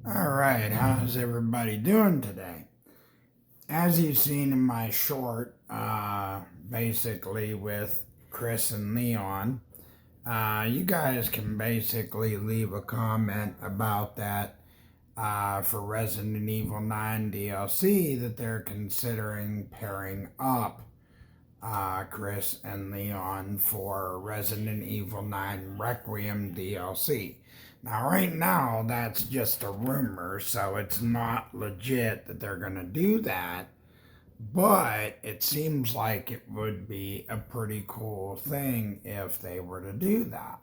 All right, how's everybody doing today? As you've seen in my short, basically with Chris and Leon, you guys can basically leave a comment about that for Resident Evil 9 DLC that they're considering pairing up Chris and Leon for Resident Evil 9 Requiem DLC. Now, right now, that's just a rumor, so it's not legit that they're going to do that. But it seems like it would be a pretty cool thing if they were to do that.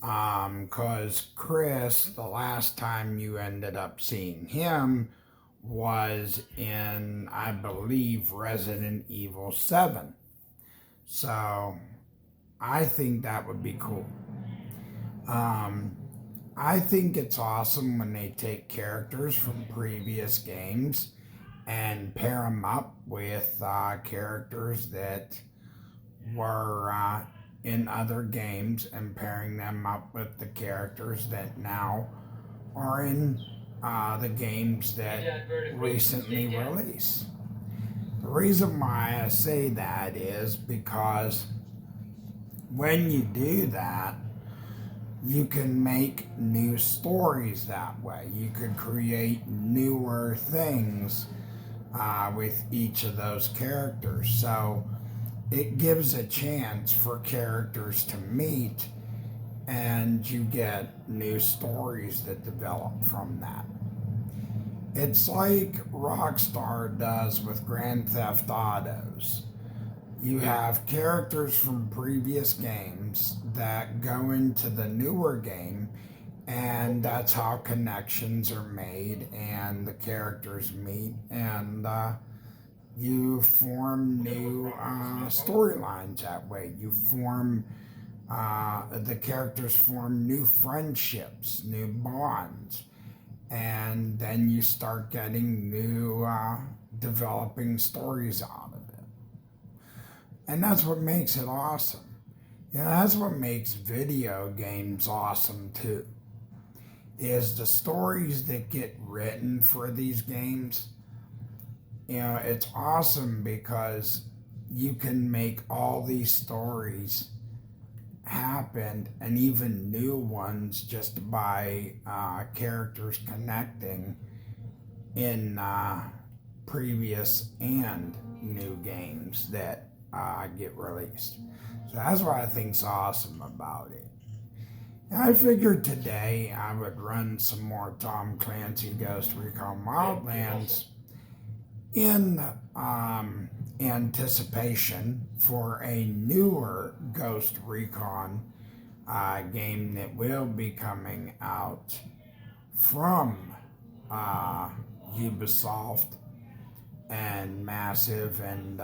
Because Chris, the last time you ended up seeing him was in, I believe, Resident Evil 7. So I think that would be cool. Um, I think it's awesome when they take characters from previous games and pair them up with characters that were in other games and pairing them up with the characters that now are in the games that recently released. The reason why I say that is because when you do that, you can make new stories that way. You could create newer things with each of those characters. So it gives a chance for characters to meet and you get new stories that develop from that. It's like Rockstar does with Grand Theft Autos. You have characters from previous games that go into the newer game, and that's how connections are made and the characters meet, and you form new storylines that way. The characters form new friendships, new bonds, and then you start getting new developing stories out of it. And that's what makes it awesome. That's what makes video games awesome too. Is the stories that get written for these games. It's awesome because you can make all these stories happen and even new ones just by characters connecting in previous and new games that get released. So that's what I think's awesome about it. And I figured today I would run some more Tom Clancy Ghost Recon Wildlands in anticipation for a newer Ghost Recon game that will be coming out from Ubisoft and Massive and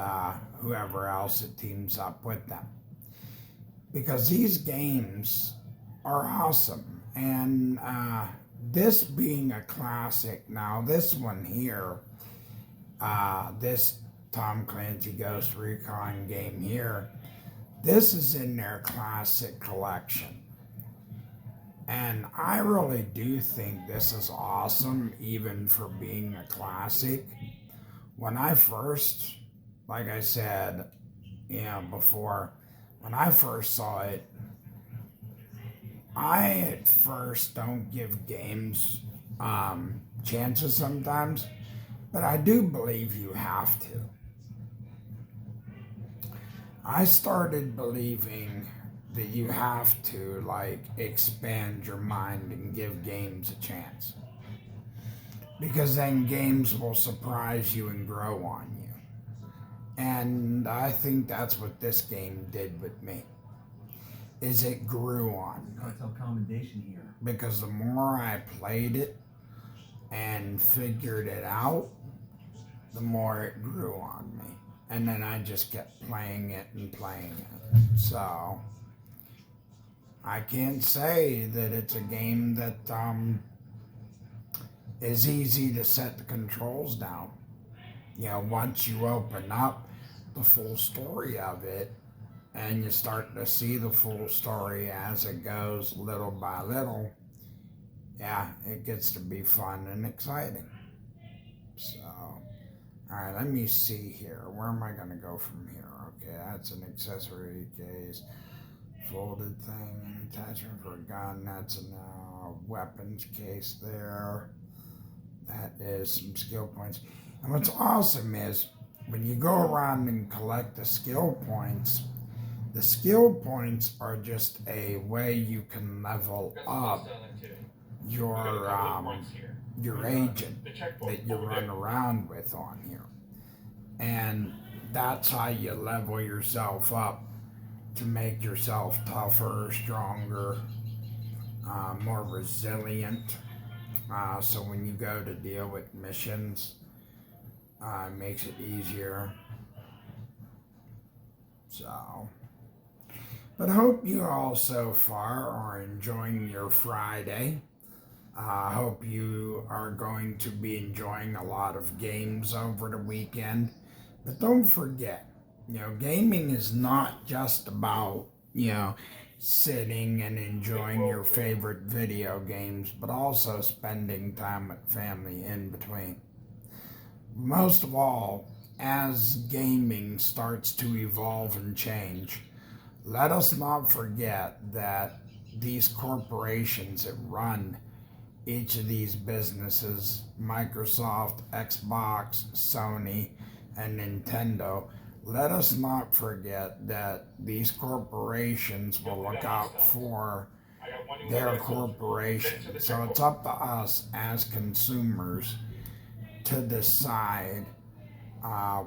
whoever else that teams up with them. Because these games are awesome. And this being a classic, now this one here, this Tom Clancy Ghost Recon game here, this is in their classic collection. And I really do think this is awesome, even for being a classic. When I first, like I said, before, when I first saw it, I at first don't give games chances sometimes, but I do believe you have to. I started believing that you have to expand your mind and give games a chance. Because then games will surprise you and grow on you. And I think that's what this game did with me. Is it grew on me. Cartel commendation here. Because the more I played it and figured it out, the more it grew on me. And then I just kept playing it and playing it. So I can't say that it's a game that is easy to set the controls down. Once you open up the full story of it and you start to see the full story as it goes little by little, yeah, it gets to be fun and exciting. So, alright, let me see here. Where am I going to go from here? Okay, that's an accessory case. Folded thing, an attachment for a gun. That's a weapons case there. That is some skill points. And what's awesome is when you go around and collect the skill points are just a way you can level up your agent that you run around with on here. And that's how you level yourself up to make yourself tougher, stronger, more resilient. So when you go to deal with missions, it makes it easier. So, but I hope you all so far are enjoying your Friday. I hope you are going to be enjoying a lot of games over the weekend. But don't forget, gaming is not just about, sitting and enjoying your favorite video games, but also spending time with family in between. Most of all, as gaming starts to evolve and change, let us not forget that these corporations that run each of these businesses, Microsoft, Xbox, Sony, and Nintendo, let us not forget that these corporations will look out for their corporation. So it's up to us as consumers to decide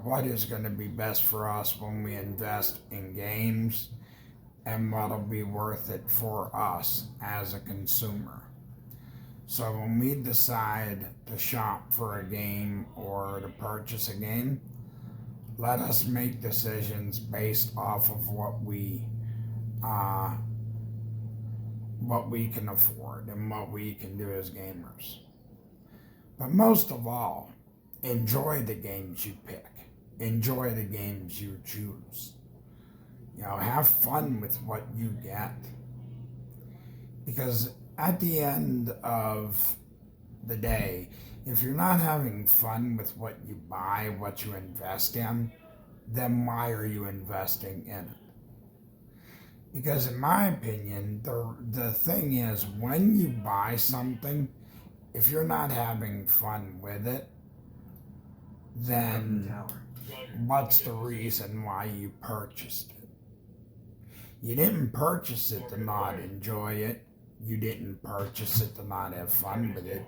what is going to be best for us when we invest in games and what'll be worth it for us as a consumer. So when we decide to shop for a game or to purchase a game, let us make decisions based off of what we can afford and what we can do as gamers. But most of all, enjoy the games you pick. Enjoy the games you choose. Have fun with what you get. Because at the end of the day, if you're not having fun with what you buy, what you invest in, then why are you investing in it? Because in my opinion, the thing is, when you buy something, if you're not having fun with it, then what's the reason why you purchased it? You didn't purchase it to not enjoy it. You didn't purchase it to not have fun with it.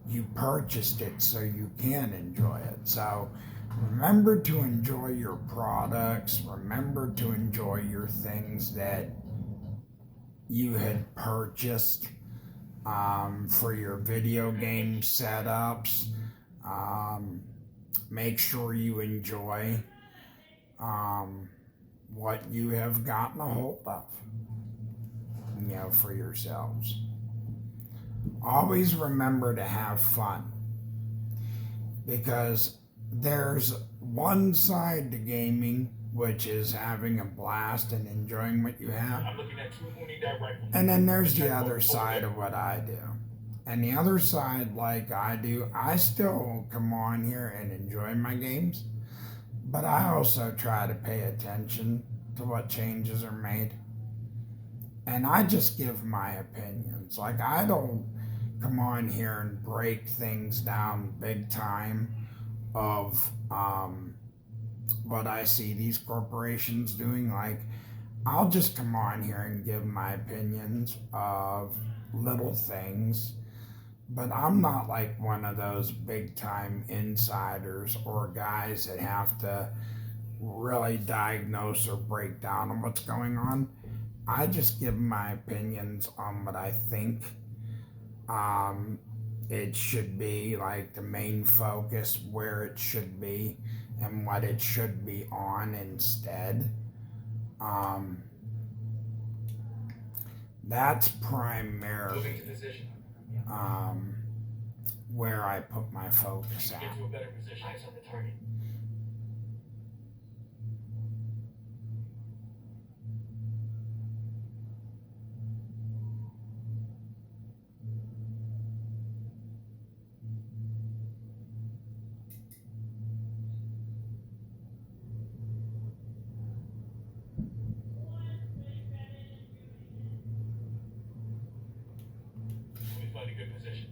You purchased it so you can enjoy it. So remember to enjoy your products. Remember to enjoy your things that you had purchased for your video game setups. Make sure you enjoy what you have gotten a hold of, for yourselves. Always remember to have fun, because there's one side to gaming, which is having a blast and enjoying what you have, and then there's the other side of what I do. And the other side, like I do, I still come on here and enjoy my games, but I also try to pay attention to what changes are made. And I just give my opinions. Like, I don't come on here and break things down big time of what I see these corporations doing. Like, I'll just come on here and give my opinions of little things. But I'm not like one of those big time insiders or guys that have to really diagnose or break down on what's going on. I just give my opinions on what I think it should be, like the main focus, where it should be, and what it should be on instead. That's primarily where I put my focus at. good position.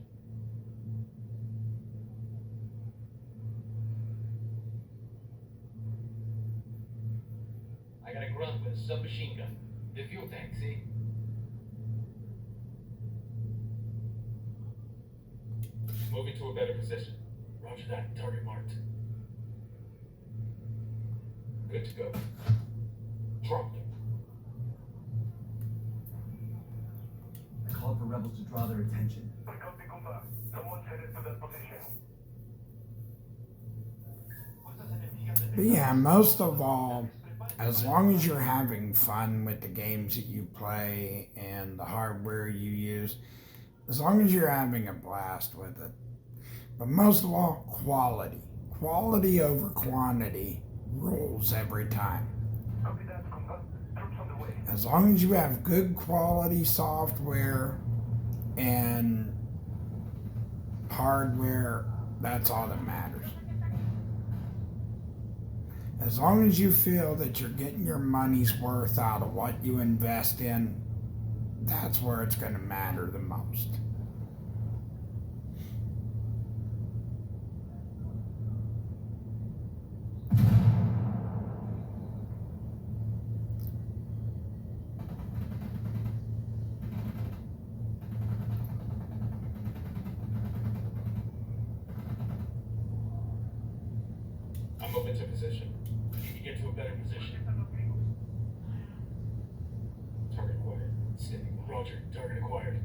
I got a grunt with a submachine gun. The fuel tank, see? Moving to a better position. Roger that. Target marked. Good to go. Dropped him. I called for rebels to draw their attention. Someone's headed to that position. But yeah, most of all, as long as you're having fun with the games that you play and the hardware you use, as long as you're having a blast with it. But most of all, quality. Quality over quantity rules every time. As long as you have good quality software and hardware, that's all that matters. As long as you feel that you're getting your money's worth out of what you invest in, that's where it's going to matter the most. I'm moving to position. Need to get to a better position. Target acquired. Scanning. Roger. Target acquired.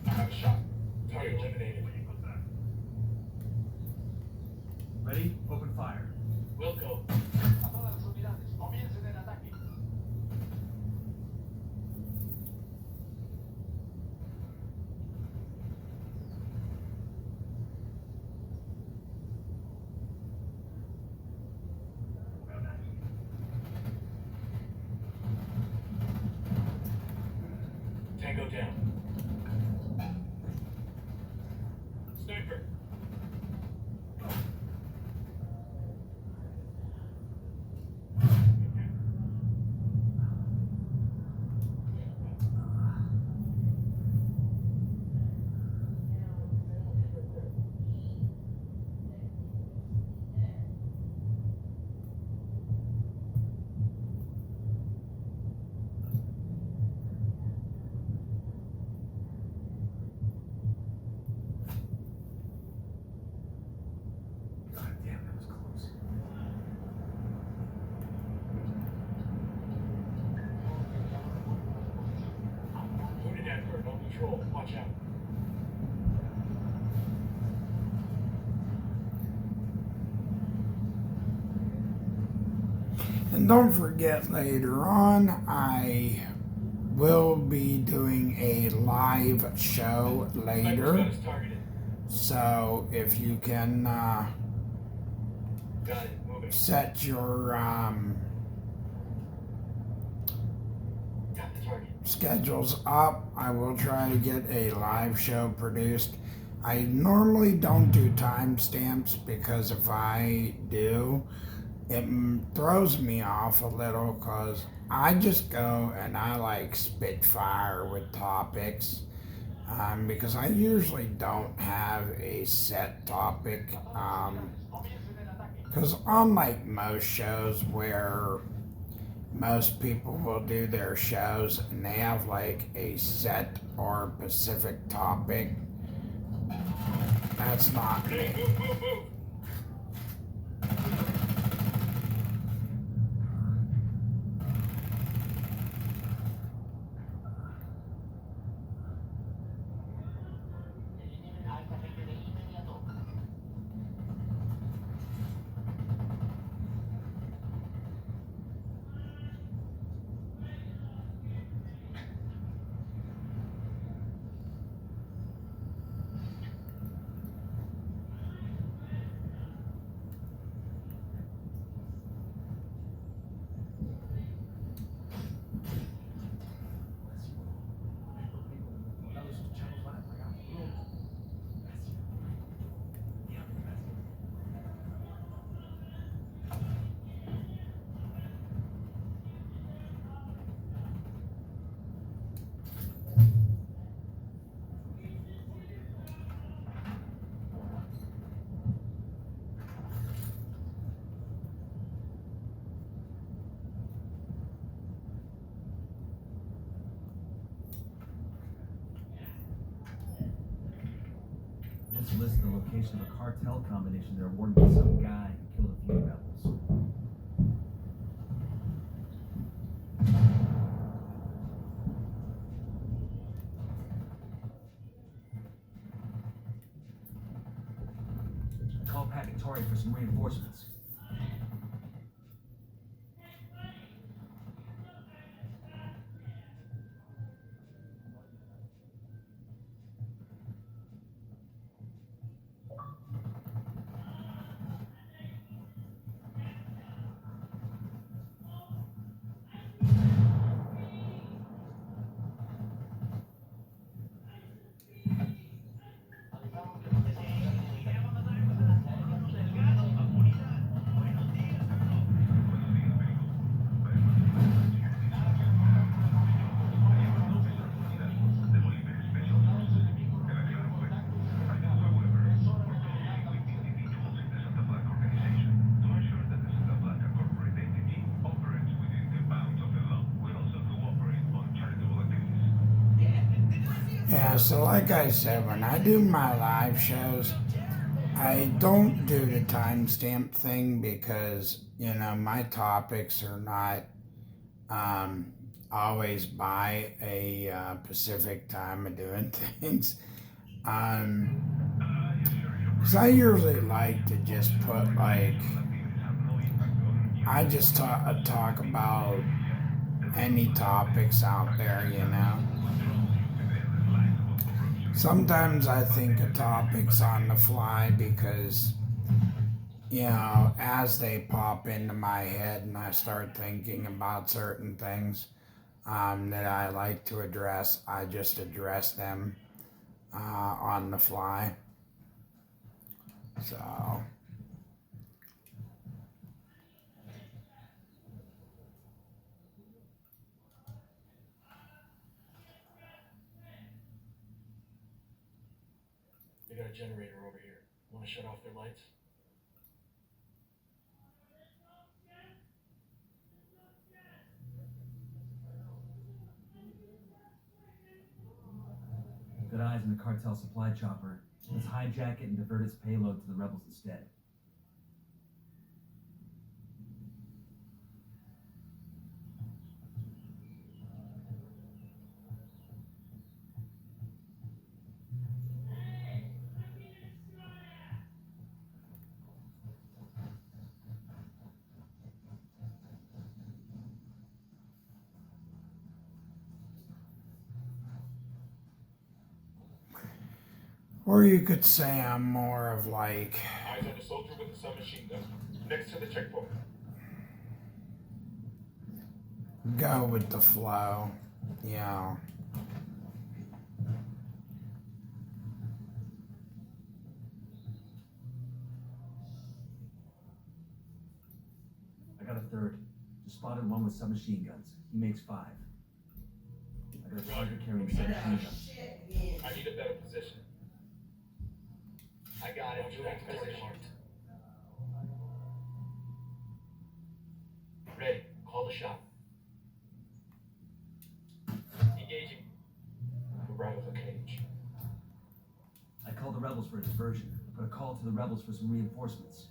I have a shot. Target eliminated. Ready? Open fire. We'll go. Tango down. Sniper. God damn, that was close. Wounded advert on patrol. Watch out. And don't forget, later on, I will be doing a live show Sniper's later. gun is targeted. So if you can Got it. Moving. set your Got the target. schedules up, I will try to get a live show produced. I normally don't do timestamps because if I do, it throws me off a little because I just go and I like spit fire with topics because I usually don't have a set topic because unlike most shows where most people will do their shows and they have like a set or specific topic, that's not me. Hey, move, move, move. listed the location of a cartel combination they're awarding to some guy who killed a few rebels. I called Pacatori for some reinforcements. Yeah, so like I said, when I do my live shows, I don't do the timestamp thing because, you know, my topics are not always by a Pacific time of doing things. So I usually like to just put like, I just talk about any topics out there, you know. Sometimes I think of topics on the fly because, you know, as they pop into my head and I start thinking about certain things that I like to address, I just address them on the fly. So. They got a generator over here. Want to shut off their lights? Good eyes on the cartel supply chopper. Let's hijack it and divert its payload to the rebels instead. Or you could say I'm more of like, Eyes on the soldier with a submachine gun. Next to the checkpoint. go with the flow, you know. I got a third. Just spotted one with submachine guns. He makes 5. I got a target carrying submachine guns. I need a better position. I got it. You have position. Ready. Call the shot. Engaging. We're right of the cage. I called the rebels for a diversion. I put a call to the rebels for some reinforcements.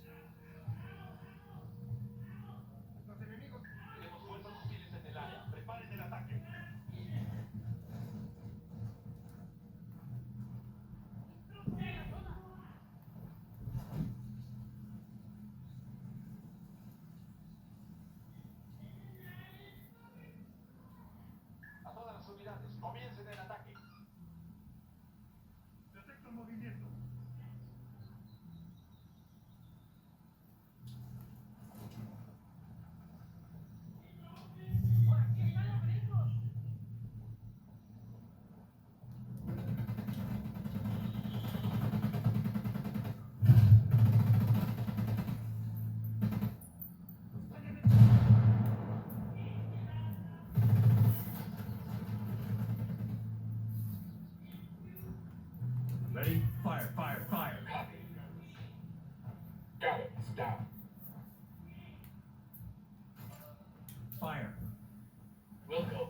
Comiencen el ataque. Detecto movimiento. Ready? Fire, fire, fire. Copy. Got it. It's down. Fire. We'll go.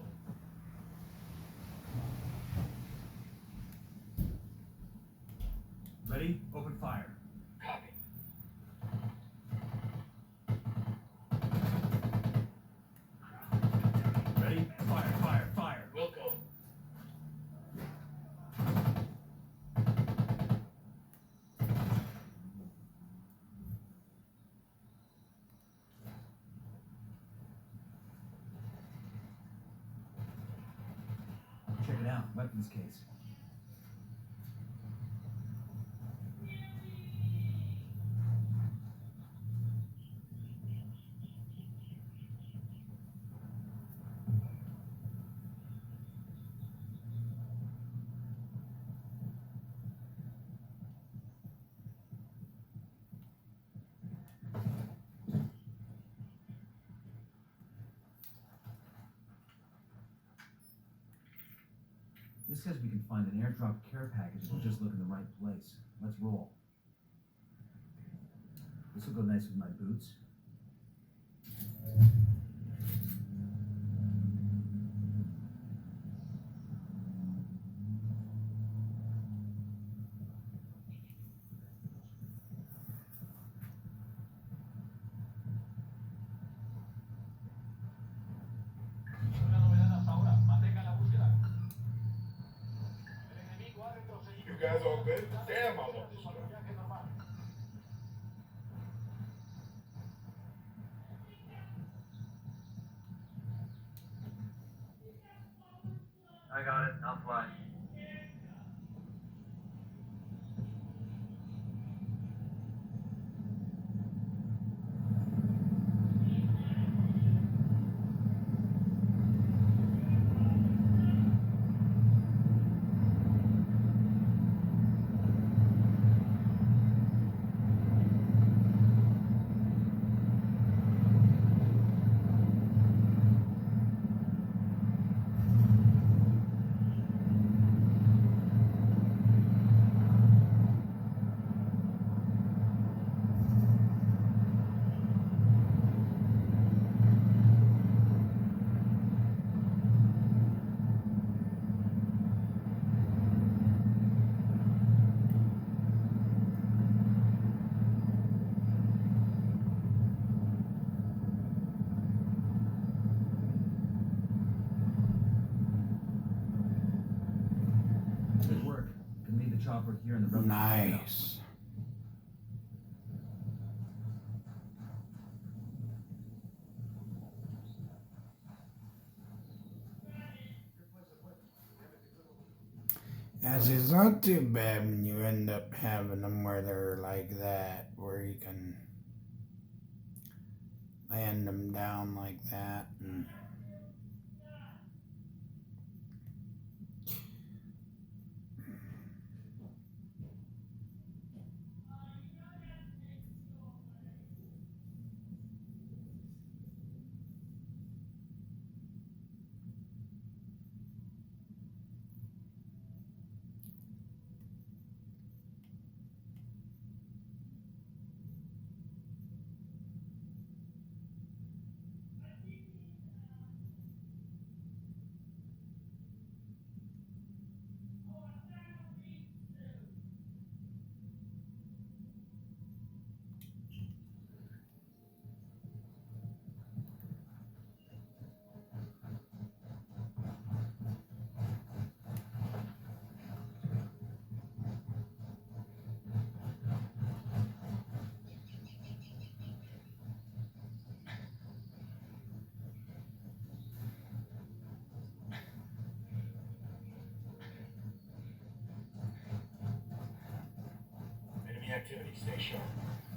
Ready? fire. Copy. Ready? Fire, fire, fire. We'll go. Check it out. Weapons case. This says we can find an airdrop care package if we just look in the right place. Let's roll. This will go nice with my boots. Una novedad hasta ahora. Mantenga la búsqueda. El enemigo ha retrocedido. You guys all good? Damn, I love this truck. Viaje normal. I got it. I'll fly. Good work. Can leave the chopper here in the road. Nice. As it's not too bad when you end up having them where they're like that, where you can land them down like that. And Enemy activity. Stay sharp.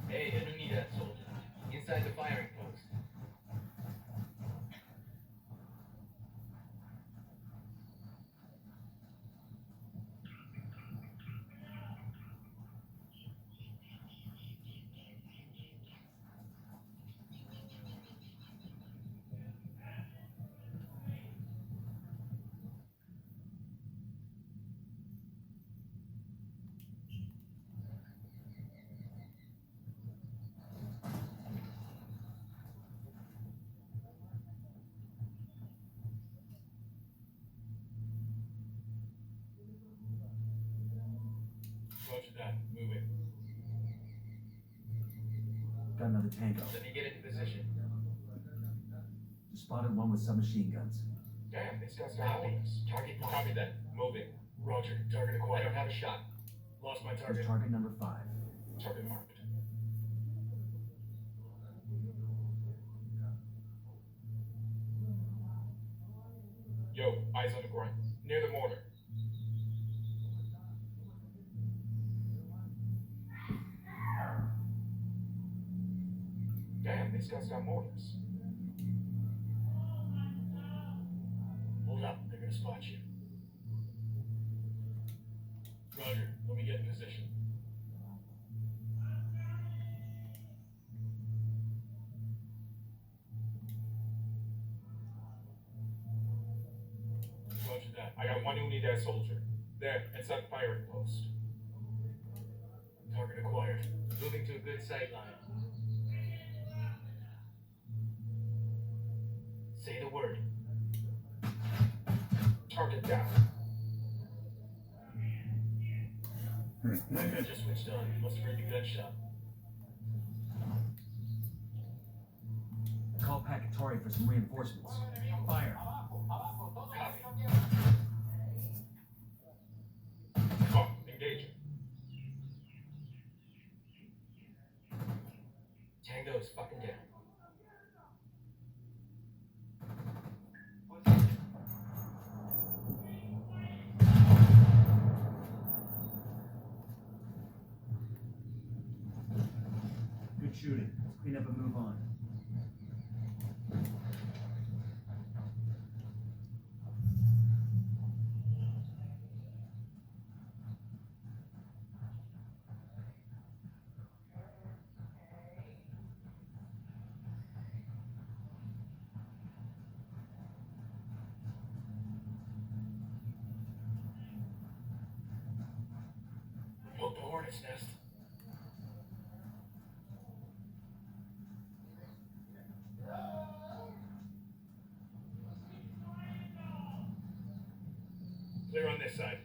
Hey, enemy that soldier. Inside the firing post. Roger that. Moving. got another tango. Let me get into position. Just spotted one with submachine guns. Damn, these guys got Copy. orders. Target marked. Copy that. Moving. Roger. Target I acquired. don't have a shot. Lost my Here's target. target number 5. Target marked. Yo, eyes on the ground. Near the mortar. Damn, these guys got mortars. Hold up, they're gonna spot you. Roger, let me get in position. Roger that. I got one unidad soldier. There, inside the firing post. Target acquired. Moving to a good sight line. Say the word. Target down. That guy just switched on. Must have heard the gunshot. Call Pacatory for some reinforcements. Fire. Copy. Oh, engaging. Tango's fucking down. Good shooting. Let's clean up and move on. Hope the hornet's nest. Clear on this side.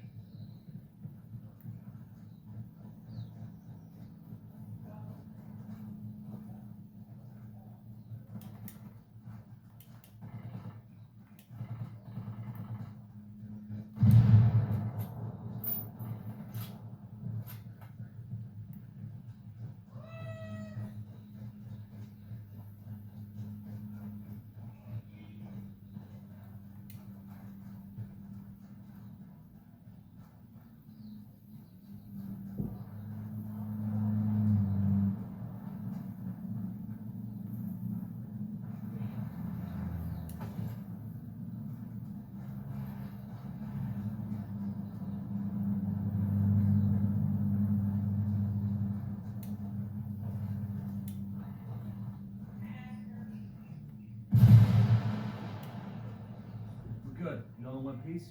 We're good. You all in one piece?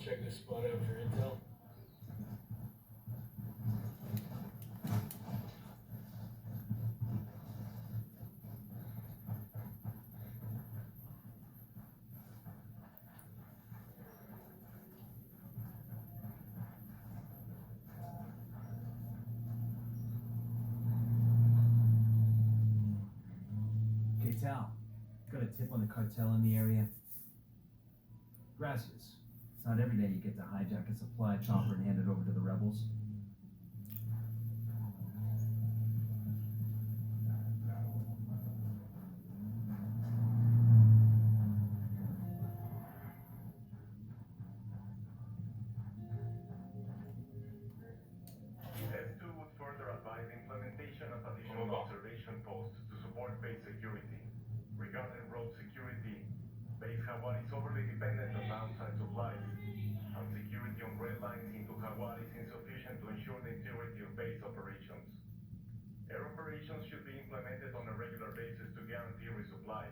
check this spot out for intel? Okay, Tal. Got a tip on the cartel in the area? Gracias. It's not every day you get to hijack a supply chopper and hand it over to the rebels. S2 would further advise implementation of additional observation posts to support base security. Regarding road security, Base Hawar is overly dependent on outside supplies, and security on red lines into Hawar is insufficient to ensure the integrity of base operations. Air operations should be implemented on a regular basis to guarantee resupply.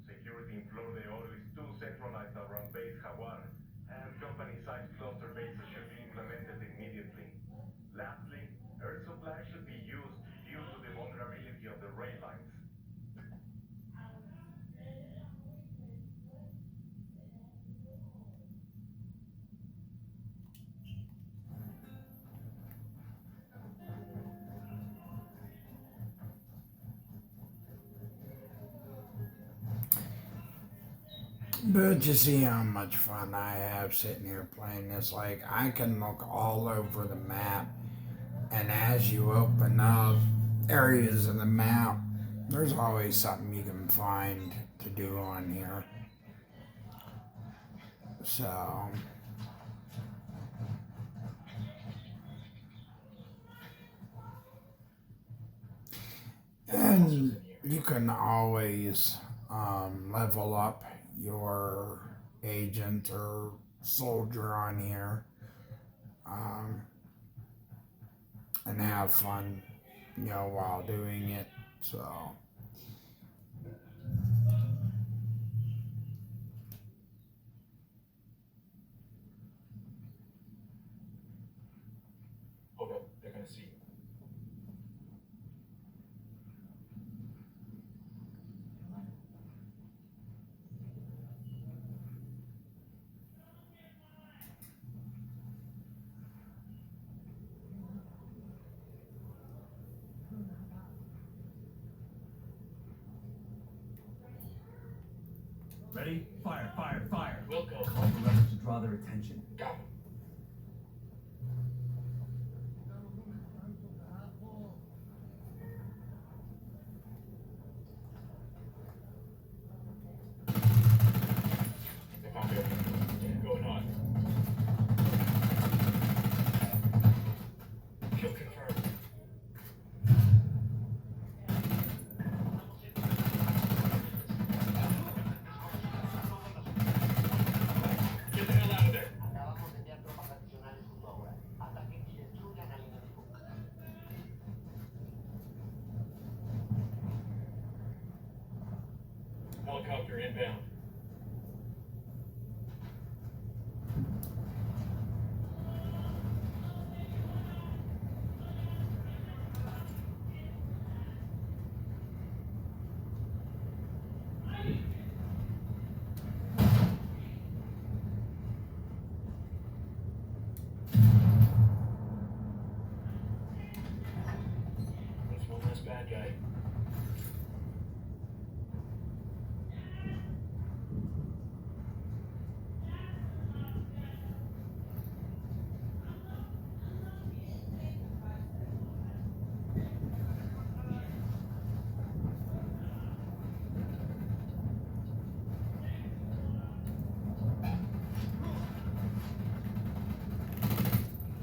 Security in Flor de Oro is too centralized around Base Hawar, and company-sized cluster bases should be implemented immediately. Lastly, air supply should be used due to the vulnerability of the rail lines. But you see how much fun I have sitting here playing this. Like, I can look all over the map, and as you open up areas of the map, there's always something you can find to do on here. So, and you can always level up your agent or soldier on here, and have fun, while doing it. So, Hold up, they're gonna see you. Ready? Fire, fire, fire. We'll go. Call the rebels to draw their attention. Got him. They found me. Going on. Kill confirmed. Get the hell out of there. Acabamos de enviar tropas adicionales junto ahora. Ataquen y destruyan al enemigo. Helicopter inbound. That's one less bad guy.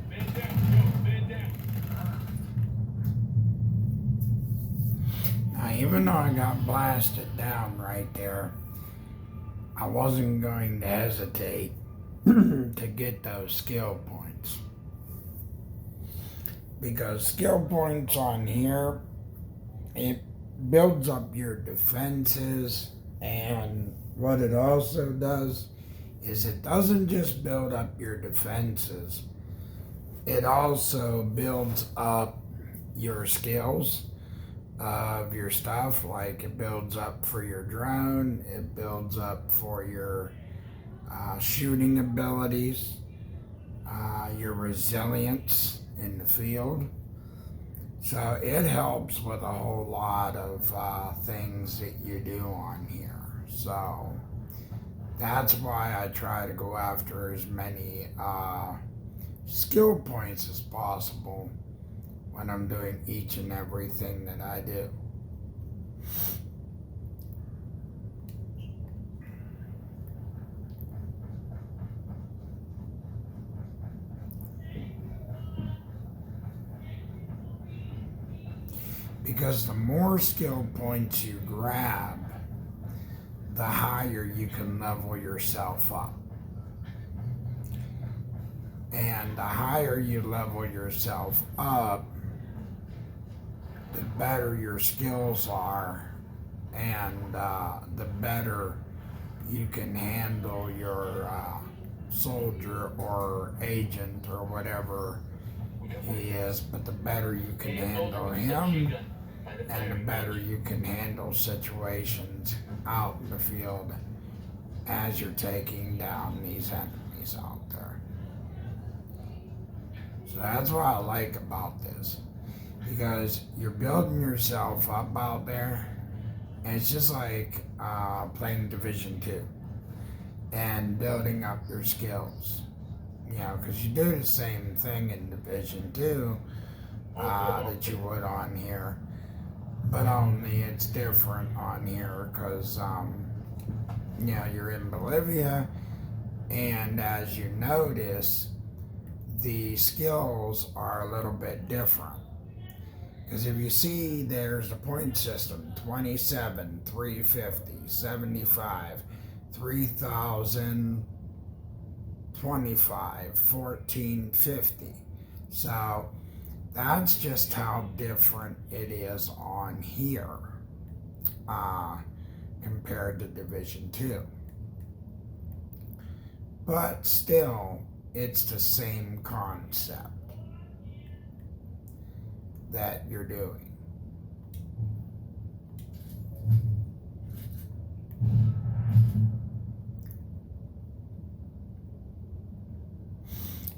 Man down, go, man down. now, even though I got blasted down right there, I wasn't going to hesitate to get those skill points. Because skill points on here, it builds up your defenses, and what it also does, is it doesn't just build up your defenses, it also builds up your skills of your stuff. Like it builds up for your drone, it builds up for your shooting abilities, your resilience in the field. So it helps with a whole lot of things that you do on here. So that's why I try to go after as many skill points as possible when I'm doing each and everything that I do. Because the more skill points you grab, the higher you can level yourself up. And the higher you level yourself up, the better your skills are, and the better you can handle your soldier or agent or whatever he is. But the better you can handle him, and the better you can handle situations out in the field as you're taking down these enemies out there. So that's what I like about this, because you're building yourself up out there, and it's just like playing Division 2 and building up your skills. You know, because you do the same thing in Division 2 that you would on here, but only it's different on here because, you know, you're in Bolivia, and as you notice, the skills are a little bit different. Because if you see, there's the point system: 27, 350, 75, 3000, 25, 1450. So that's just how different it is on here compared to Division 2. But still, it's the same concept that you're doing.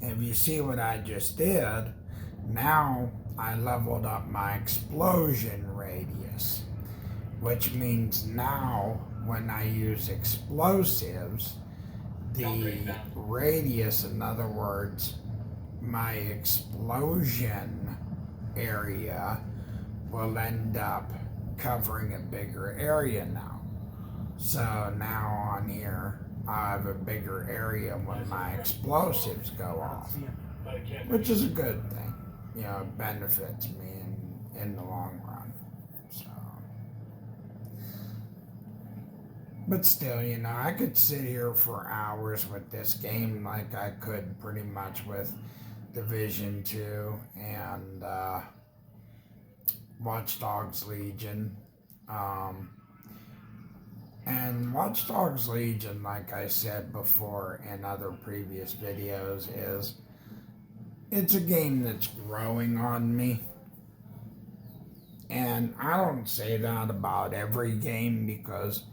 If you see what I just did, now I leveled up my explosion radius, which means now when I use explosives, the radius, in other words, my explosion area will end up covering a bigger area now. So now on here, I have a bigger area when my explosives go off, which is a good thing. You know, it benefits me in the long run. So, but still, you know, I could sit here for hours with this game like I could pretty much with Division 2 and Watch Dogs Legion. And Watch Dogs Legion, like I said before in other previous videos, it's a game that's growing on me. And I don't say that about every game, because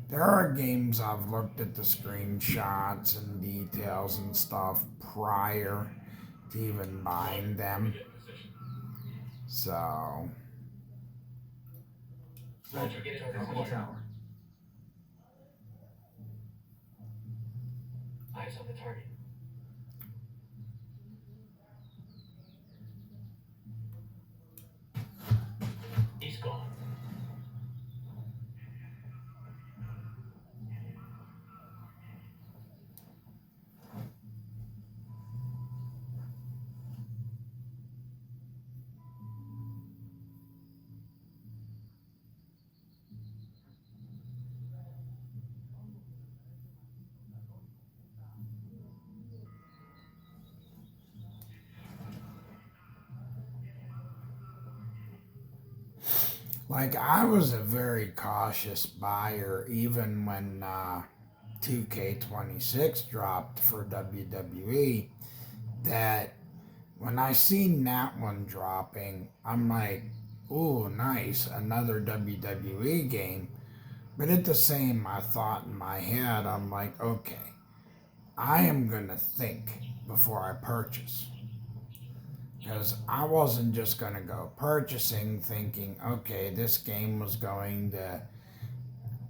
there are games I've looked at the screenshots and details and stuff prior to even buying them. So, Soldier, get into Top of the position. tower. Eyes on the target. He's gone. like, I was a very cautious buyer even when 2K26 dropped for WWE, that when I seen that one dropping, I'm like, ooh, nice, another WWE game. But at the same, I thought in my head, I'm like, okay, I am going to think before I purchase. Because I wasn't just going to go purchasing thinking, okay, this game was going to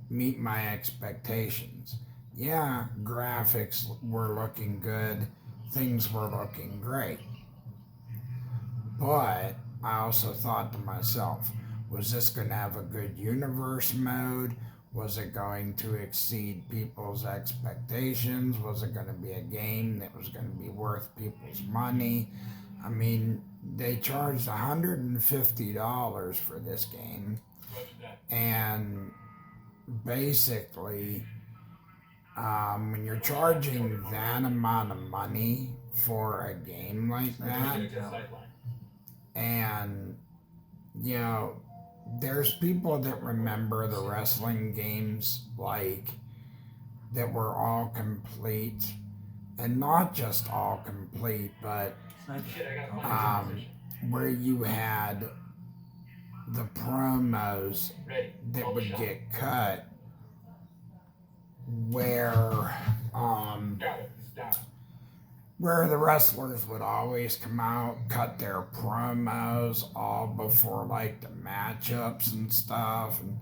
meet my expectations. Yeah, graphics were looking good, things were looking great. But I also thought to myself, was this going to have a good universe mode? Was it going to exceed people's expectations? Was it going to be a game that was going to be worth people's money? I mean, they charged $150 for this game, and basically, when you're charging that amount of money for a game like that, and you know, there's people that remember the wrestling games like that were all complete, and not just all complete, but where you had the promos that would get cut, where where the wrestlers would always come out, cut their promos all before like the matchups and stuff, and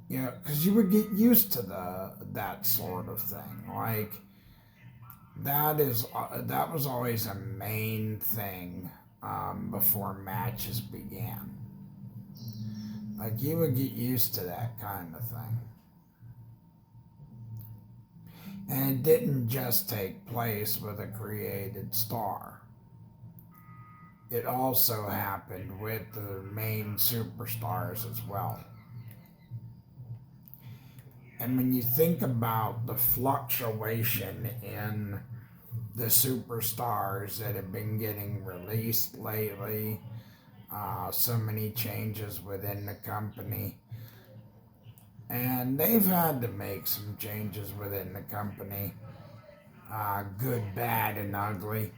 you know, because you would get used to that sort of thing. Like that was always a main thing before matches began. Like you would get used to that kind of thing. And it didn't just take place with a created star. It also happened with the main superstars as well. And when you think about the fluctuation in the superstars that have been getting released lately, so many changes within the company, and they've had to make some changes within the company, good, bad, and ugly.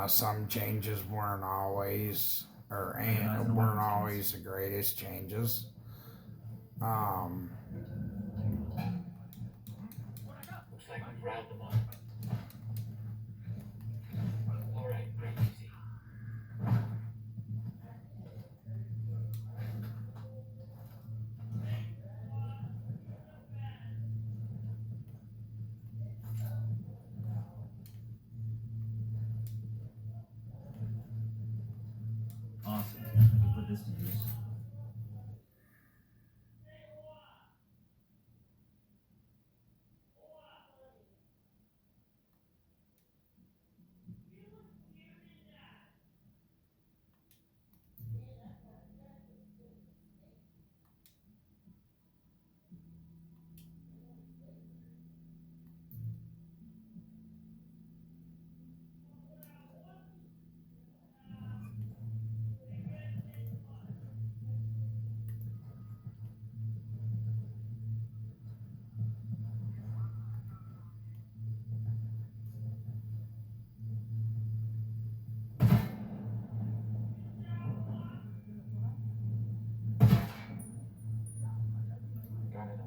Some changes weren't always the greatest changes. Looks like we've riled them up. Alright, breathe easy. Awesome. I can put this to use. Got it.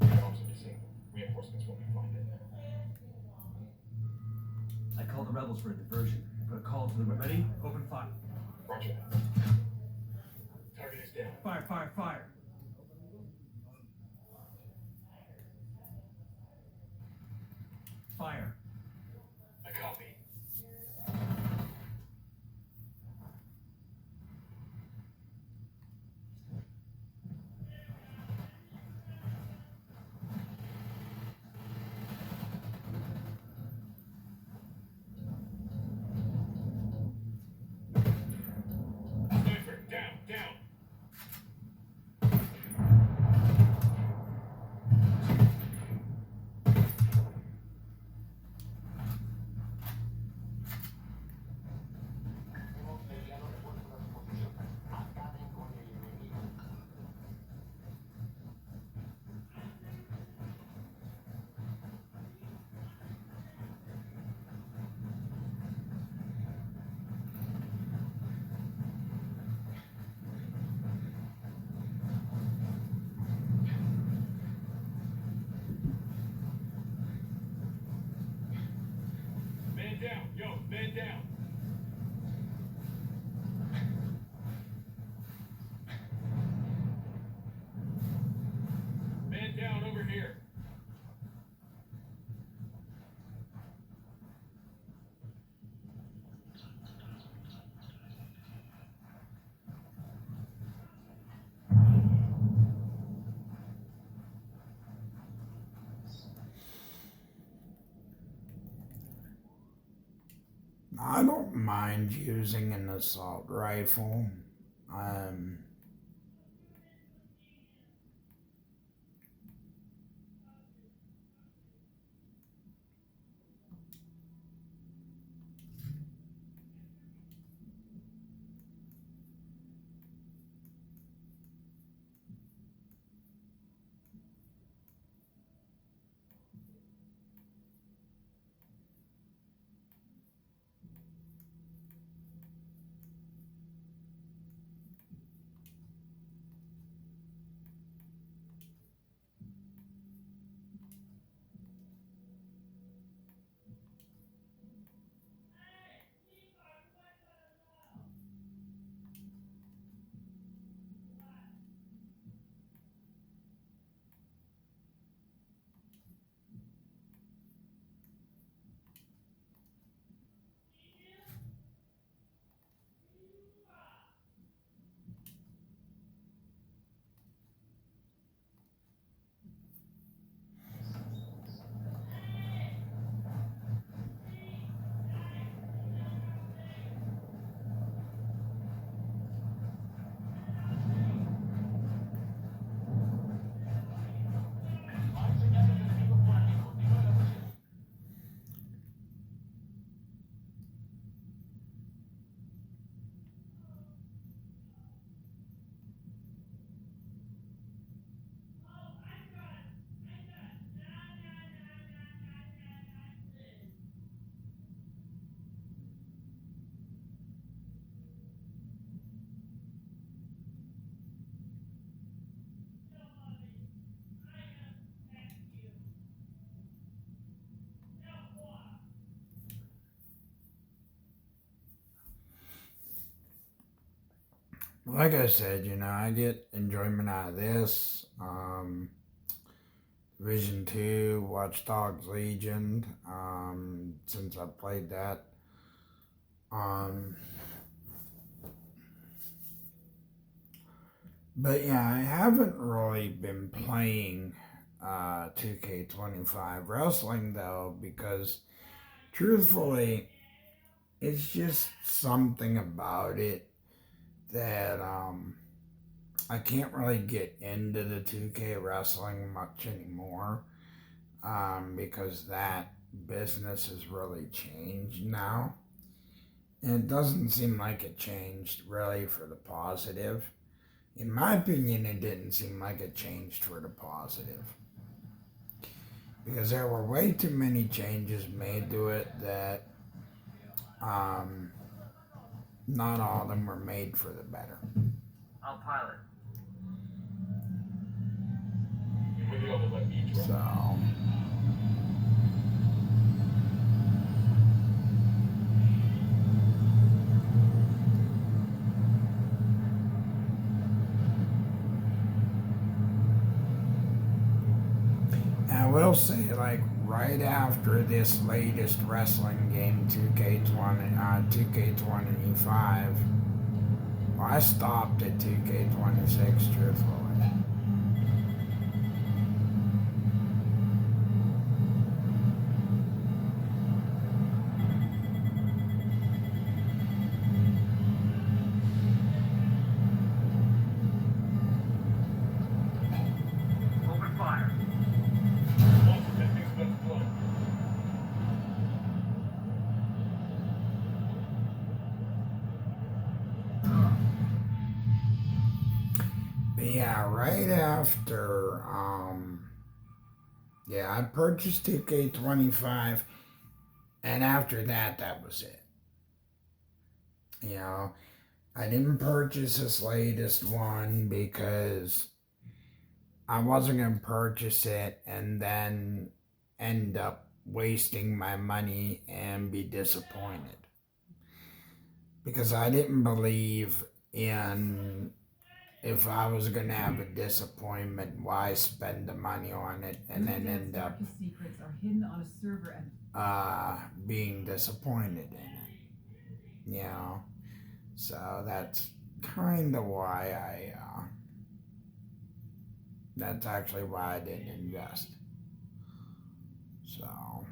Bombs are disabled. Reinforcements won't be finding them. I called the rebels for a diversion. Put a call to the ready. Open fire. Roger that. Target is down. Fire! Fire! Fire! Fire! I copy. Sniper, down, down. I don't mind using an assault rifle. Hay señales de enemigos por aquí. Continúe la misión. Like I said, I get enjoyment out of this. Division 2, Watch Dogs Legion, since I played that. But yeah, I haven't really been playing 2K25 wrestling though, because truthfully, it's just something about it that I can't really get into the 2K wrestling much anymore, because that business has really changed now. And it doesn't seem like it changed really for the positive. In my opinion, it didn't seem like it changed for the positive. Because there were way too many changes made to it that not all of them were made for the better. I'll pilot. You wouldn't be able to let me drive. So, I will say, like, right after this latest wrestling game, 2K25, well, I stopped at 2K26, truthfully. Open fire. Walter, that thing's about to blow. But yeah, right after, I purchased 2K25, and after that, that was it. I didn't purchase this latest one because I wasn't going to purchase it and then end up wasting my money and be disappointed. Because I didn't believe in, if I was going to have a disappointment, why spend the money on it and then end up secrets are hidden on a server and being disappointed in it. So that's kind of why that's actually why I didn't invest. So,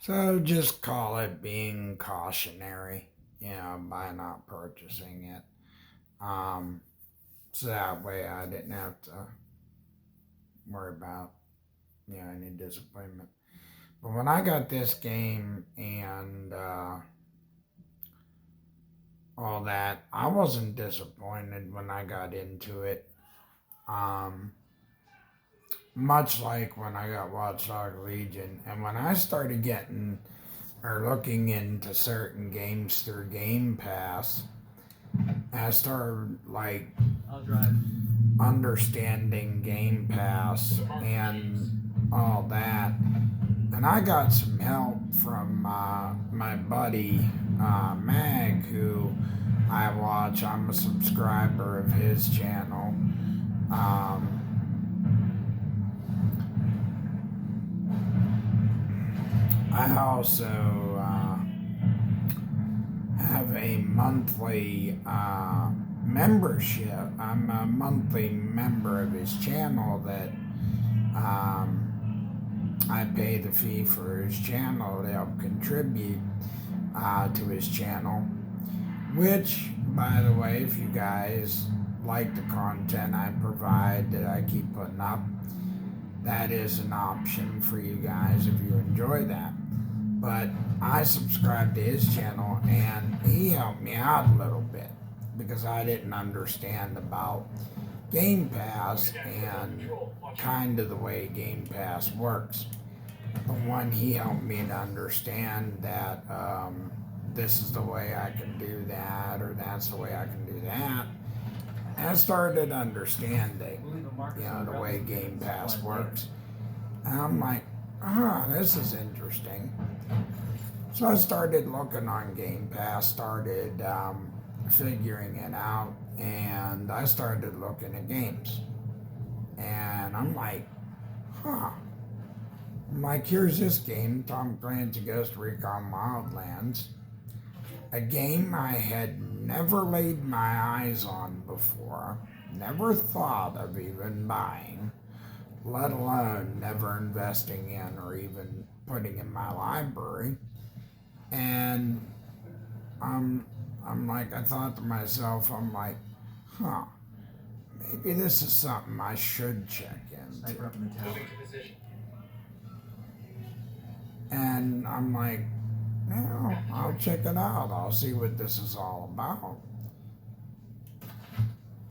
So just call it being cautionary, by not purchasing it. So that way I didn't have to worry about, any disappointment. But when I got this game and all that, I wasn't disappointed when I got into it. Much like when I got Watch Dogs Legion, and when I started getting or looking into certain games through Game Pass, I started like I'll drive. understanding Game Pass and all that. And I got some help from my buddy Mag, who I watch. I'm a subscriber of his channel. I also have a monthly membership. I'm a monthly member of his channel that I pay the fee for his channel to help contribute to his channel. Which, by the way, if you guys like the content I provide that I keep putting up, that is an option for you guys if you enjoy that. But I subscribed to his channel and he helped me out a little bit because I didn't understand about Game Pass and kind of the way Game Pass works. But one, he helped me to understand that this is the way I can do that, or that's the way I can do that. And I started understanding, the way Game Pass works. And I'm like, this is interesting. So I started looking on Game Pass, started figuring it out, and I started looking at games. And I'm like, here's this game, Clancy Ghost Recon Wildlands. A game I had never laid my eyes on before, never thought of even buying, let alone never investing in or even putting in my library. And I thought to myself, maybe this is something I should check into. Sniper up in the tower. Moving to position. And I'm like, I'll check it out. I'll see what this is all about.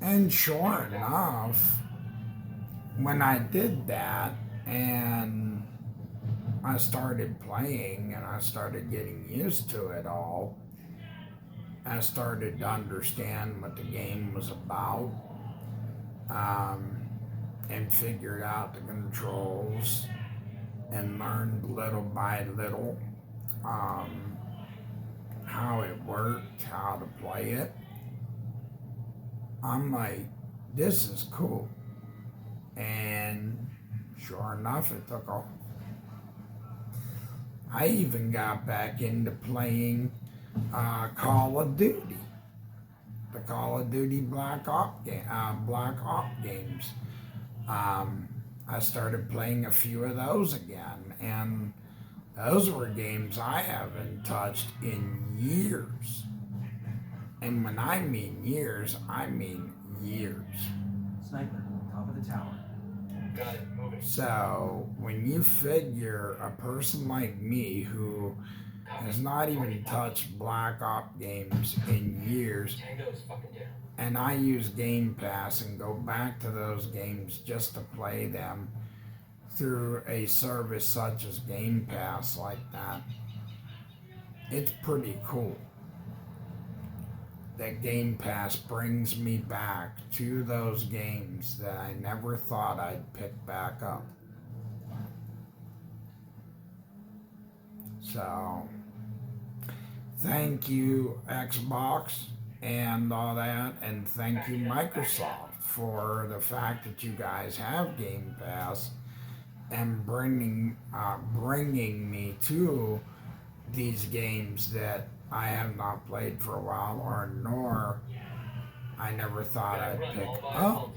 And sure enough, when I did that and I started playing and I started getting used to it all, I started to understand what the game was about, and figured out the controls and learned little by little how it worked, how to play it. I'm like, this is cool. And sure enough, it took off. I even got back into playing Call of Duty, the Call of Duty Black Ops games. I started playing a few of those again, and those were games I haven't touched in years. And when I mean years, I mean years. Sniper, top of the tower. Got it. Moving. So when you figure a person like me who has not even touched Black Ops games in years, Tango's fucking down. and I use Game Pass and go back to those games just to play them through a service such as Game Pass like that, it's pretty cool that Game Pass brings me back to those games that I never thought I'd pick back up. So, thank you Xbox and all that, and thank you Microsoft for the fact that you guys have Game Pass and bringing me to these games that I have not played for a while, or nor I never thought I'd pick up,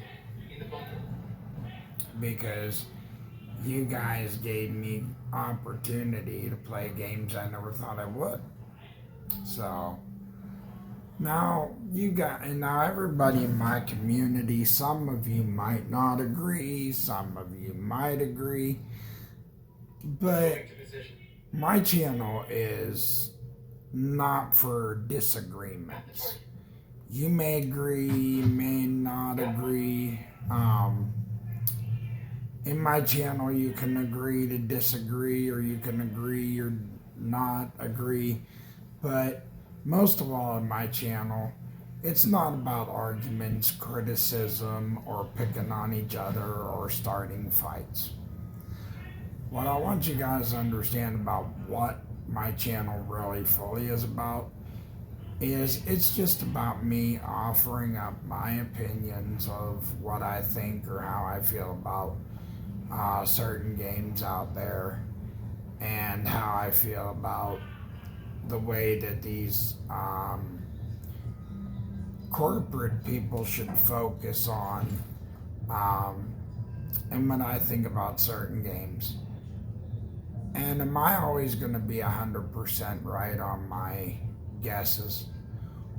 because you guys gave me opportunity to play games I never thought I would. So now now everybody in my community, some of you might not agree, some of you might agree, but Moving to position. my channel is not for At the disagreements. target. You may agree, you may not agree. In my channel, you can agree to disagree, or you can agree or not agree. But most of all, in my channel, it's not about arguments, criticism, or picking on each other or starting fights. What I want you guys to understand about what my channel really fully is about is it's just about me offering up my opinions of what I think or how I feel about certain games out there, and how I feel about the way that these corporate people should focus on, and what I think about certain games. And am I always going to be 100% right on my guesses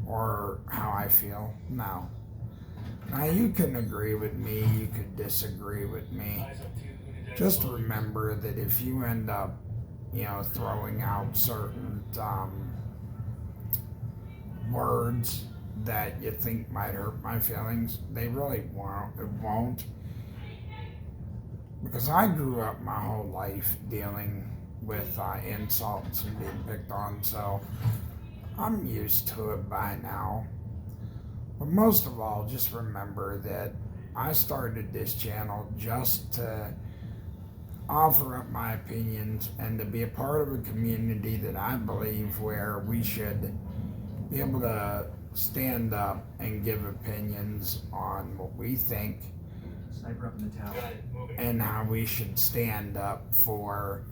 or how I feel? No. Now, you can agree with me, you could disagree with me. Eyes on 2 unit Just soldiers. remember that if you end up, throwing out certain words that you think might hurt my feelings, they really won't. It won't. Because I grew up my whole life dealing with insults and being picked on, so I'm used to it by now. But most of all, just remember that I started this channel just to offer up my opinions and to be a part of a community that I believe where we should be able to stand up and give opinions on what we think Sniper up in the tower. Got it. Moving. and how we should stand up for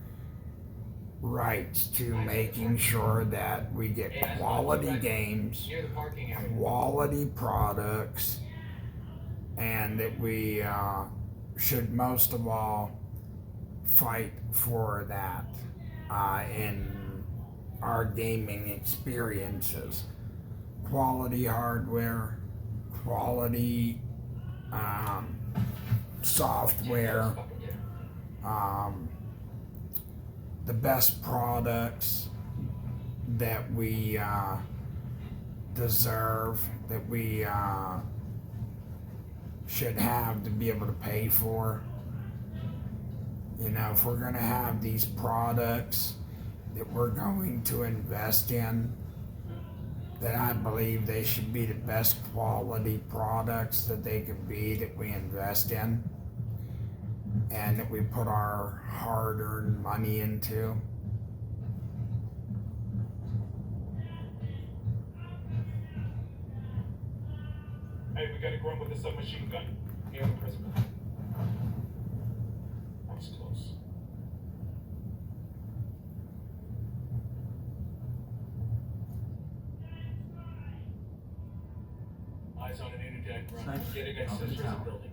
rights to making sure that we get quality games, Near the parking area. quality products, and that we should most of all fight for that in our gaming experiences. Quality hardware, quality software, the best products that we deserve, that we should have to be able to pay for. If we're going to have these products that we're going to invest in, that I believe they should be the best quality products that they could be, that we invest in and that we put our hard-earned money into. Hey, we got a grunt with a submachine gun. Near the principal. That was close. Eyes on an unit grunt. Sniper. Getting Up in access the to the tower. building.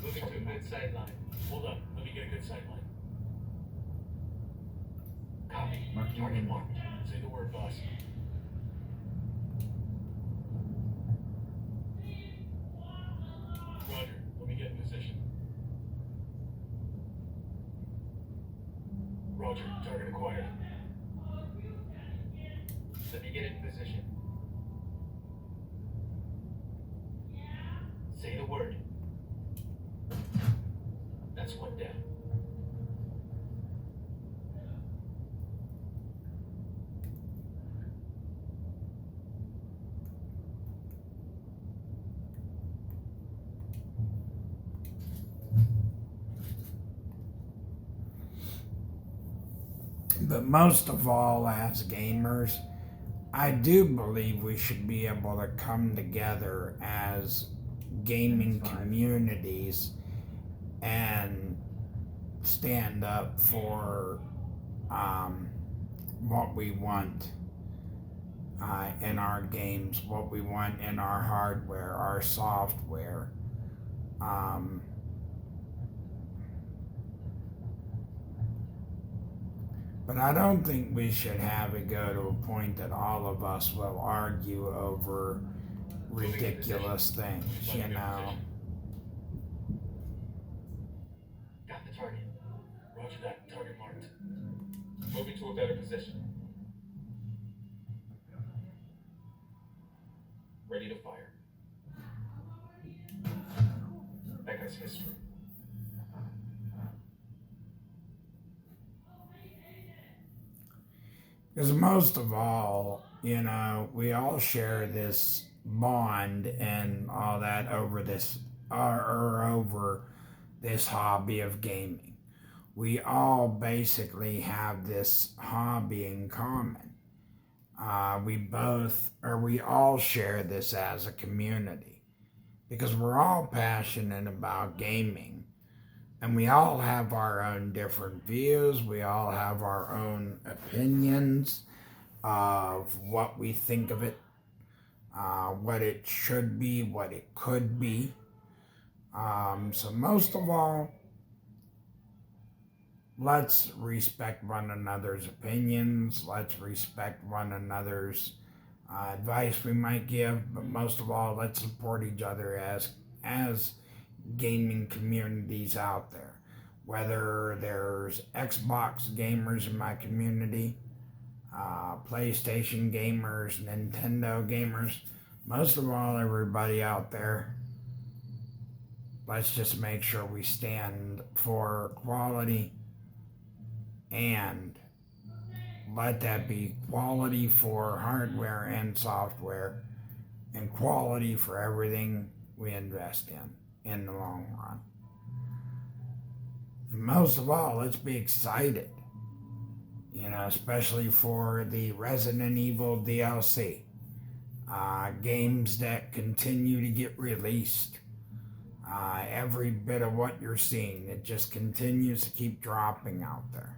Moving to a mid sideline. Hold up. Let me get a good sight line. Copy. Marking Target enemy. marked. Say the word, boss. Roger. Let me get in position. Roger. Target acquired. Let me get in position. Say the word. That's one down. But most of all, as gamers, I do believe we should be able to come together as gaming communities and stand up for what we want in our games, what we want in our hardware, our software. But I don't think we should have it go to a point that all of us will argue over ridiculous things, you know. Got the target. Roger that. Target marked. Moving to a better position. Ready to fire. That guy's history. Because most of all, you know, we all share this bond and all that over this, or over this hobby of gaming. We all basically have this hobby in common. We all share this as a community because we're all passionate about gaming. And we all have our own different views. We all have our own opinions of what we think of it, what it should be, what it could be. So most of all, let's respect one another's opinions. Let's respect one another's advice we might give. But most of all, let's support each other as gaming communities out there. Whether there's Xbox gamers in my community, PlayStation gamers, Nintendo gamers, most of all, everybody out there, let's just make sure we stand for quality, and let that be quality for hardware and software, and quality for everything we invest in the long run. And most of all, let's be excited, you know, especially for the Resident Evil DLC. Games that continue to get released. Every bit of what you're seeing, it just continues to keep dropping out there.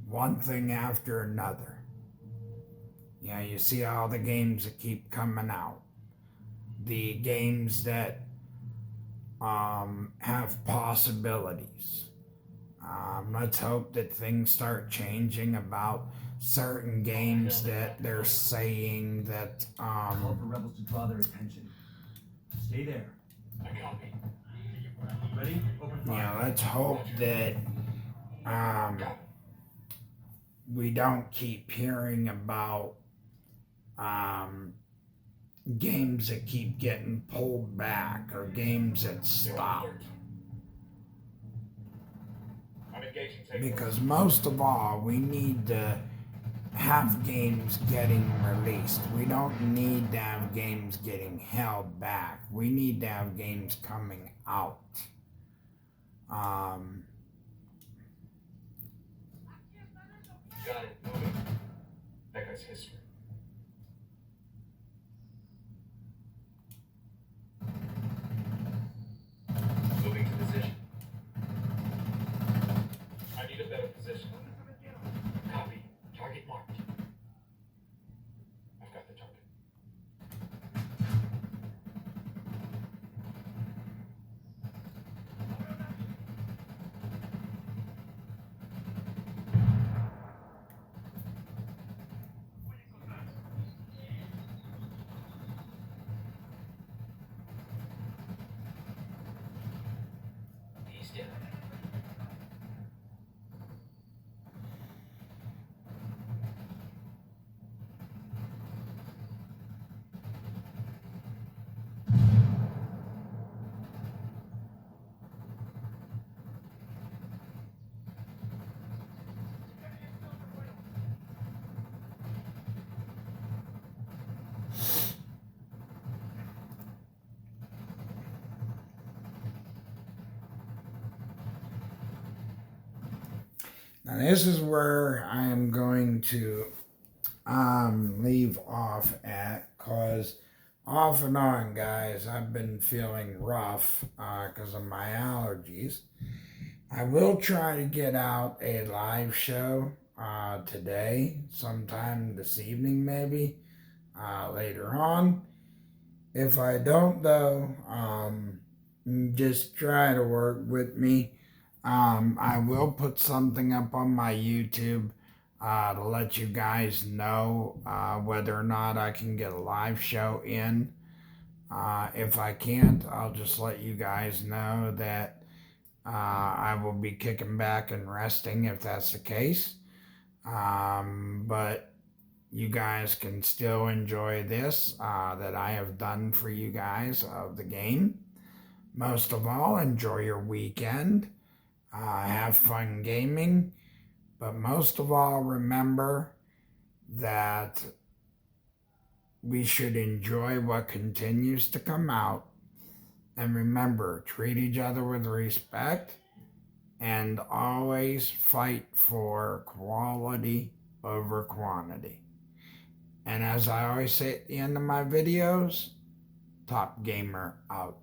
One thing after another. You know, you see all the games that keep coming out. The games that have possibilities. Let's hope that things start changing about certain games that they're saying that Call for rebels to draw their attention. Stay there. I copy. Ready? Open fire. you know, let's hope that we don't keep hearing about games that keep getting pulled back or games that stop. I'm engaging takeover. Because most of all, we need to have games getting released. We don't need to have games getting held back. We need to have games coming out. Got it. Moving. That guy's history. Moving to position. I need a better position. Copy. Target marked. I've got the target. He's down. Now this is where I am going to leave off at, cause off and on, guys, I've been feeling rough because of my allergies. I will try to get out a live show today, sometime this evening maybe, later on. If I don't though, just try to work with me. I will put something up on my YouTube to let you guys know whether or not I can get a live show in. If I can't, I'll just let you guys know that I will be kicking back and resting if that's the case. But you guys can still enjoy this that I have done for you guys of the game. Most of all, enjoy your weekend. Have fun gaming. But most of all, remember that we should enjoy what continues to come out. And remember, treat each other with respect and always fight for quality over quantity. And as I always say at the end of my videos, Top Gamer out.